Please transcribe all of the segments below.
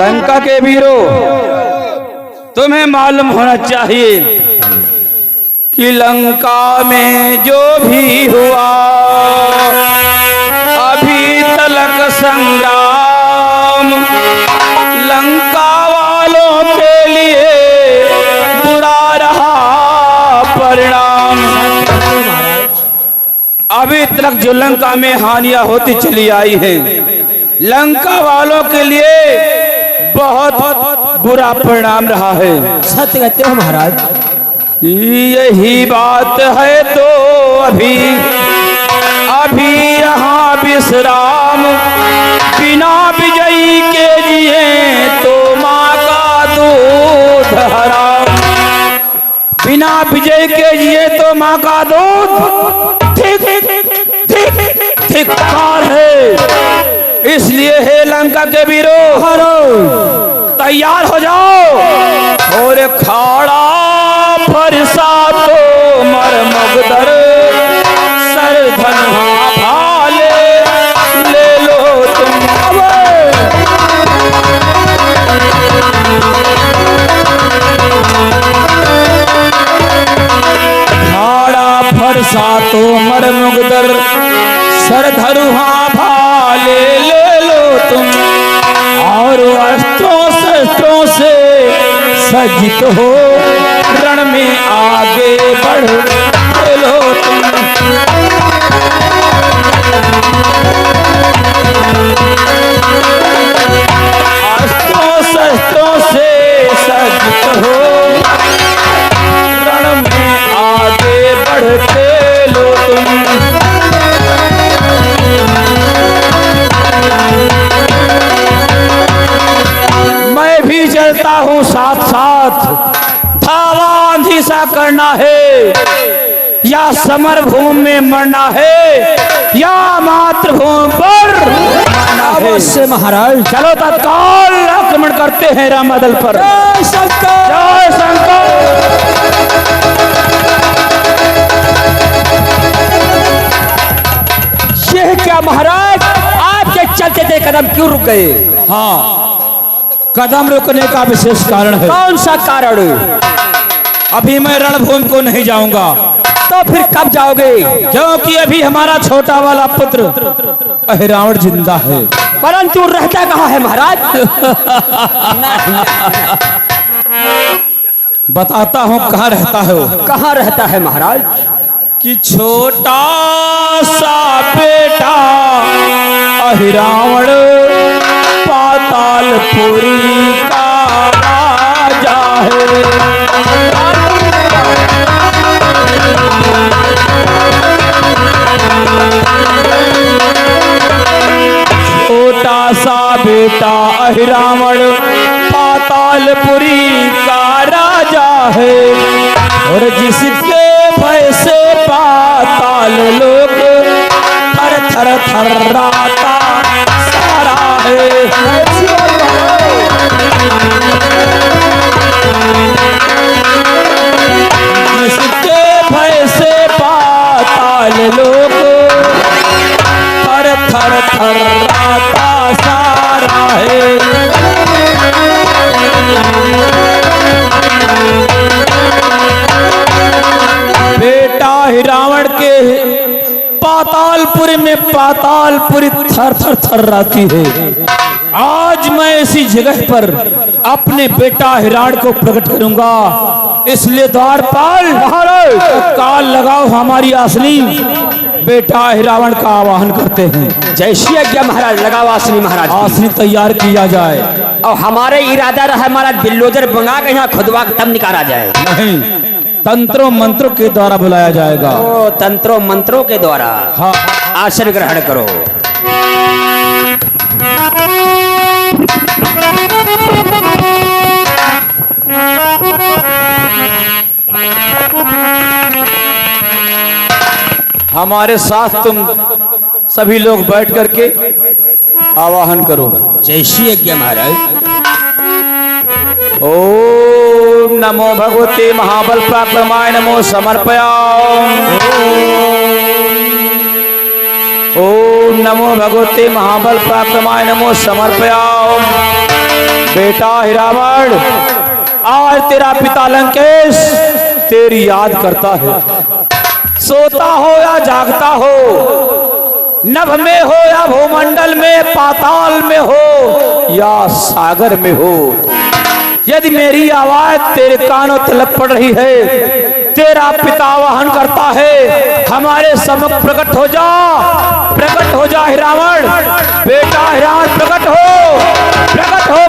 लंका के वीरों, तुम्हें मालूम होना चाहिए कि लंका में जो भी हुआ अभी तलक संग्राम लंका वालों के लिए बुरा रहा परिणाम। अभी तक जो लंका में हानियां होती चली आई हैं, लंका वालों के लिए बहुत बुरा परिणाम रहा है। सत्य कहते हो महाराज। यही बात है तो अभी यहाँ विश्राम बिना विजयी के जिए तो माँ का दूध हराम। बिना विजय के जिए तो माँ का दूध ठीक है। इसलिए हे लंका के वीरों, तैयार हो जाओ और खाड़ा फरसा तो मर मुगदर सर धनुहा भाले ले लो तुम। खाड़ा फरसा तो मर मुगदर सर धनुहा भाले ले लो तुम। और अस्त्रों शस्त्रों से सज्जित हो रण में आगे बढ़ लो तुम। अस्त्रों शस्त्रों से सज्जित हो रण में आगे बढ़ते लो तुम। मैं भी चलता हूँ साथ साथ, धावा आंधी सा करना है या समर भूमि में मरना है या मातृभूमि पर मरना है। अवश्य महाराज। चलो तत्काल आक्रमण करते हैं रामादल पर। जय शंकर। जय शंकर। यह क्या महाराज, आपके चलते थे कदम क्यों रुक गए? हाँ, कदम रुकने का विशेष कारण है। कौन सा कारण? अभी मैं रणभूमि को नहीं जाऊंगा। तो फिर कब जाओगे? क्योंकि अभी हमारा छोटा वाला पुत्र अहिरावण जिंदा है। परंतु रहता कहाँ है महाराज? बताता हूँ कहाँ रहता है वो। कहाँ रहता है महाराज? कि छोटा सा बेटा अहिरावण पातालपुरी का राजा है। छोटा सा बेटा अहिरावण पातालपुरी का राजा है और जिसके भय से पाताल लोक थर थर थर्राता सारा है। जिसके भय से पाताल लोक थर थर थर्राता सारा है। बेटा हिरावण के पातालपुरी में पातालपुरी थर थर थर्राती है। आज मैं इसी जगह पर अपने बेटा हिरावण को प्रकट करूंगा। इसलिए द्वारपाल काल लगाओ, हमारी आसनी बेटा हिरावण का आवाहन करते हैं। जय श्री आज्ञा महाराज। लगाओ आसनी महाराज। आसनी तैयार किया जाए। और हमारे इरादा रहा हमारा बिल्लोजर बंगा के यहाँ खुदवा तब निकाला जाए। नहीं, तंत्रों मंत्रों के द्वारा बुलाया जाएगा। ओ तंत्रों मंत्रों के द्वारा। हाँ, आसन ग्रहण करो। हमारे साथ तुम सभी लोग बैठ करके आवाहन करो। जय श्री आज्ञा महाराज। ओम नमो भगवते महाबल पराक्रमाय नमो समर्पयामि। ओम नमो भगवते महाबल पराक्रमाय नमो समर्पयामि। बेटा ही रावण, आज तेरा पिता लंकेश तेरी याद करता है। सोता हो या जागता हो, नभ में हो या भूमंडल में, पाताल में हो या सागर में हो, यदि मेरी आवाज तेरे कानों तलक पड़ रही है, तेरा पिता आह्वान करता है, हमारे सम्मुख प्रकट हो जा, प्रकट हो जा रावण। बेटा रावण प्रकट हो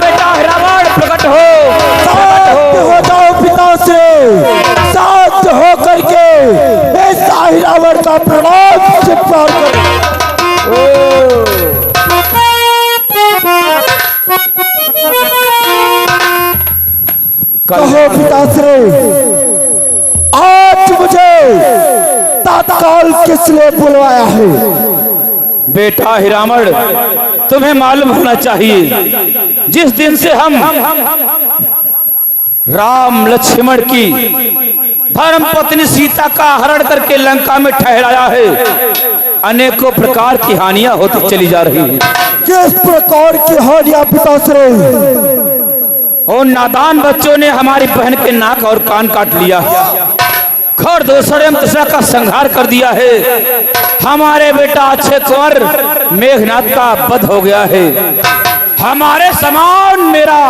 बेटा रावण, प्रकट हो जाओ पिता से, साथ हो करके ऐसा ही रावण का प्रणाम स्वीकार करो। कहो पिताश्री, आज मुझे तत्काल किस लिए बुलवाया है? बेटा हिरामण, तुम्हें मालूम होना चाहिए, जिस दिन से हम राम लक्ष्मण की धर्म पत्नी सीता का हरण करके लंका में ठहराया है, अनेकों प्रकार की हानियां होती चली जा रही हैं। किस प्रकार की हानियां पिताश्री? और नादान बच्चों ने हमारी बहन के नाक और कान काट लिया, खर दूसरे का संहार कर दिया है। हमारे बेटा अच्छे कुंवर मेघनाथ का वध हो गया है। हमारे समान मेरा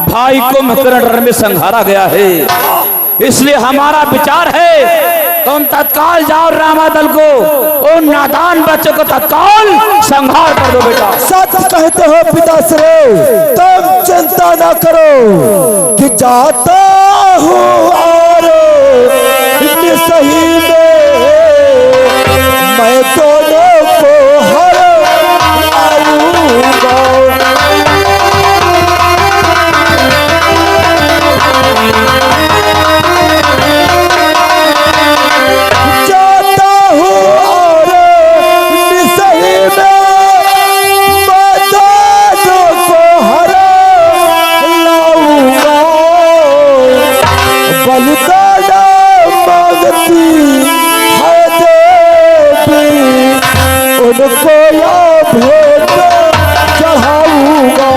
भाई को मकरण में संहारा गया है। इसलिए हमारा विचार है, तुम तत्काल जाओ रामादल को, उन नादान बच्चों को तत्काल संहार कर दो। बेटा सच कहते हो पिताश्री, तुम चिंता ना करो कि जाता हूँ और सही में मैं दोनों को हर आऊंगा। जाता हूँ और सही में मैं दोनों को हर लाऊंगा। बलिदान मांगती है देवी, उनको या भेंट चढ़ाऊंगा।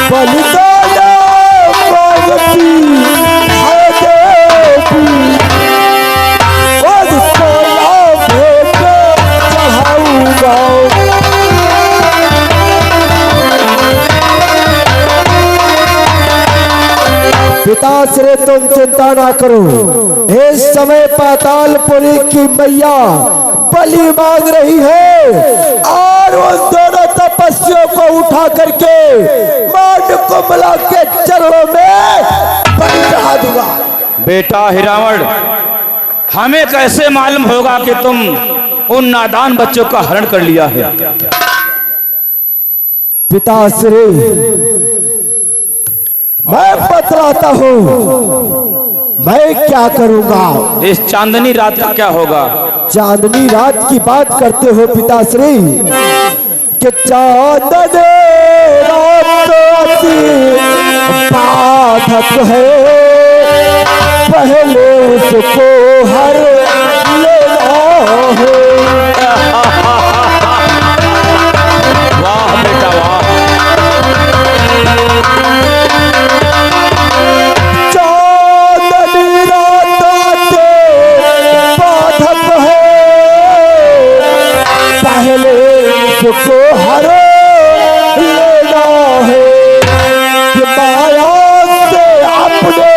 बलिदान मांगती है देवी, उनको या भेंट चढ़ाऊंगा। पिताश्री तुम चिंता ना करो, इस समय पातालपुरी की मैया बलि मांग रही है और उन दोनों तपस्वियों को उठा करके मांड को मिला के चरणों में बलि चढ़ा दूंगा। बेटा हिरावण, हमें कैसे मालूम होगा कि तुम उन नादान बच्चों का हरण कर लिया है? पिताश्री मैं बतलाता हूँ, मैं क्या करूँगा। इस चांदनी रात का क्या होगा? चांदनी रात की बात करते हो पिताश्री, कि चांदनी रात आती बाधक है, पहले उसको हर लेना है। वाह बेटा वाह। चांदनी रात आते बाधक है, पहले उसको हर लेना है। कि माया से अपने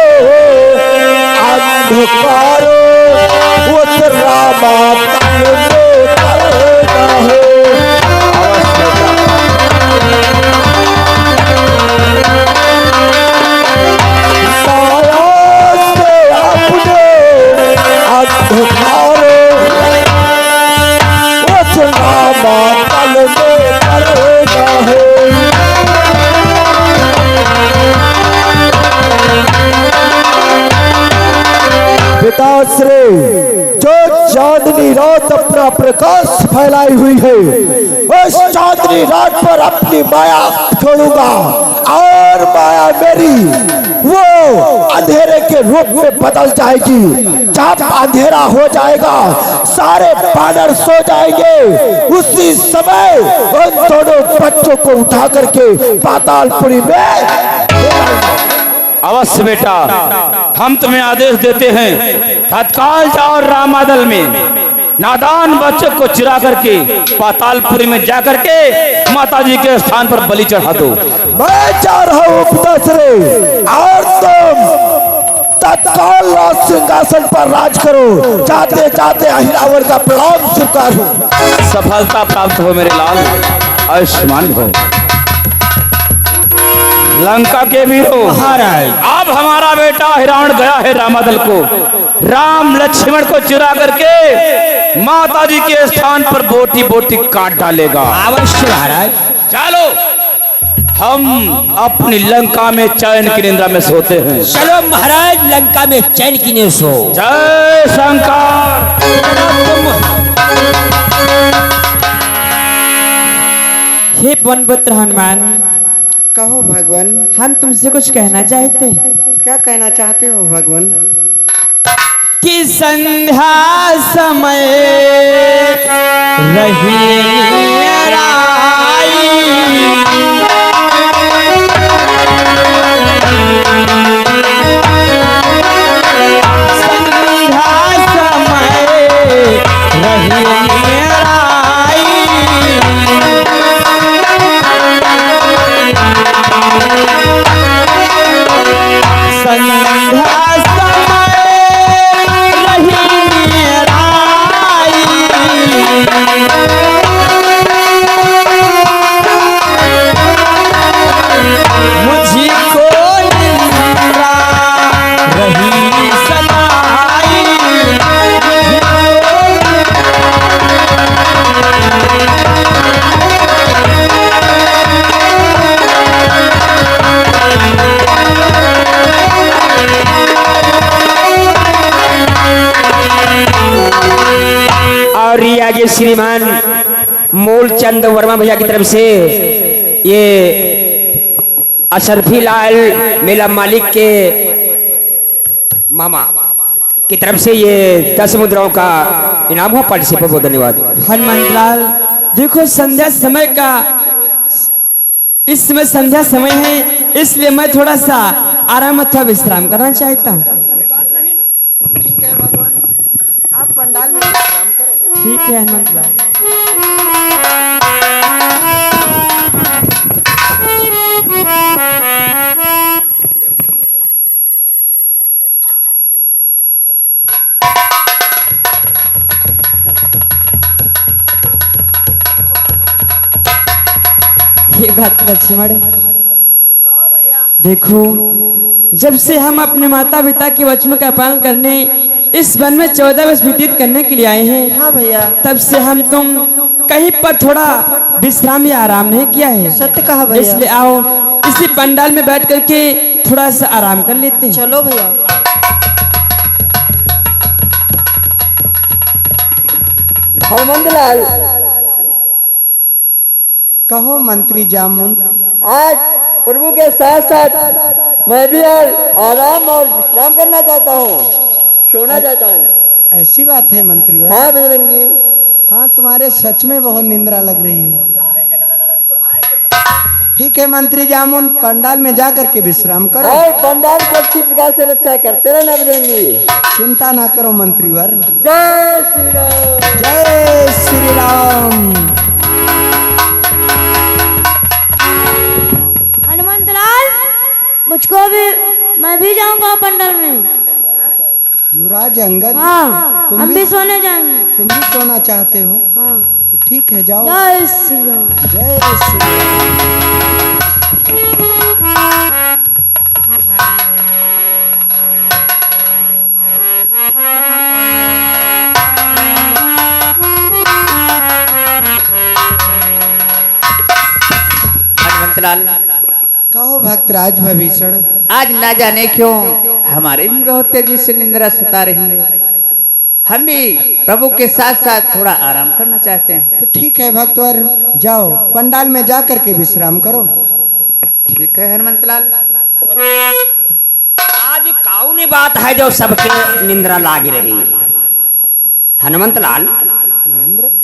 अंधकार उस रामातन में करना है। पिताश्री जो चांदनी रात अपना प्रकाश फैलाई हुई है, उस चांदनी रात पर अपनी माया छोड़ूंगा और माया मेरी वो अंधेरे के रूप में बदल जाएगी। जब अंधेरा हो जाएगा, सारे बानर सो जाएंगे, उसी समय उन दोनों बच्चों को उठा करके पातालपुरी में अवश्य बेटा, हम तुम्हें आदेश देते हैं, तत्काल जाओ रामादल में नादान बच्चों को चुरा करके पातालपुरी में जा करके माताजी के स्थान पर बलि चढ़ा दो। मैं जा रहा हूँ पिताश्री, और तुम तत्काल राज सिंहासन पर राज करो। जाते जाते अहिरावण का प्रणाम स्वीकार हो। सफलता प्राप्त हो मेरे लाल, आयुष्मान हो। लंका के वीरों, अब हमारा बेटा हिरावण गया है रामादल को, राम लक्ष्मण को चुरा करके माता जी के स्थान पर बोटी बोटी काट डालेगा। अवश्य महाराज। चलो हम अपनी लंका में चैन की निंद्रा में सोते हैं। चलो महाराज, लंका में चैन की नींद सो। जय शंकर। हे पवन पुत्र हनुमान, कहो भगवान, हम तुमसे कुछ कहना चाहते हैं। क्या कहना चाहते हो भगवान? कि संध्या समय रही और ये आगे श्रीमान मूलचंद वर्मा भैया की तरफ से ये अशरफी लाल मेला मालिक के मामा की तरफ से ये 10 मुद्राओं का इनाम हो। पार्टिसिपेट बहुत धन्यवाद। हनुमान लाल, देखो संध्या समय का, इस समय संध्या समय है, इसलिए मैं थोड़ा सा आराम अथवा विश्राम करना चाहता हूँ। ठीक है भगवान, आप पंडाल में विश्राम करो। ठीक है हनुमान लाल। ये बात लक्ष्मण, देखो जब से हम अपने माता पिता के वचनों का पालन करने इस वन में 14 वर्ष व्यतीत करने के लिए आए हैं। हाँ भैया, तब से हम तुम कहीं पर थोड़ा विश्राम या आराम नहीं किया है। सत्य कहा भैया। इसलिए आओ इसी पंडाल में बैठ करके थोड़ा सा आराम कर लेते हैं। चलो भैया। हनुमंतलाल, कहो मंत्री जामुन, आज प्रभु के साथ साथ मैं भी आराम और विश्राम करना चाहता हूँ, सोना चाहता हूँ। ऐसी बात है मंत्री? हाँ बजरंगी। हाँ, तुम्हारे सच में बहुत निंद्रा लग रही है। ठीक है मंत्री जामुन, पंडाल में जा करके विश्राम करो। और पंडाल को अच्छी प्रकार से रक्षा करते रहना बजरंगी। चिंता ना करो मंत्रीवर। जय श्री राम। जय श्री राम। हनुमंतलाल, मुझको भी, मैं भी जाऊंगा पंडाल में। युवराज अंगद, हाँ, हम भी सोने जाएंगे। तुम भी सोना चाहते हो? हाँ। तो ठीक है, जाओ। जय श्री राम। जय श्री राम। हनुमंतलाल, कहो भक्तराज भीषण, आज ना जाने क्यों हमारे भी बहुत तेजी से निंद्रा सता रही है। हम भी प्रभु के साथ साथ थोड़ा आराम करना चाहते हैं। तो ठीक है भक्तवर, जाओ पंडाल में जा करके विश्राम करो। ठीक है हनुमंतलाल। कौन बात है जो सबके निंद्रा लाग रही? हनुमंत लाल,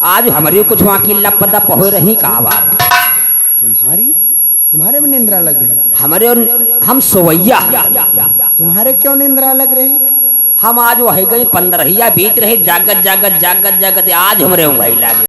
आज हमारी कुछ वहाँ की लपदा हो रही का बात? तुम्हारे में निंद्रा लग रही? हमारे हम सोवैया, तुम्हारे क्यों निंद्रा लग रही? हम आज वही गई 15 बीत रही जागत जागत जागत जागत, आज हमारे वही लागे।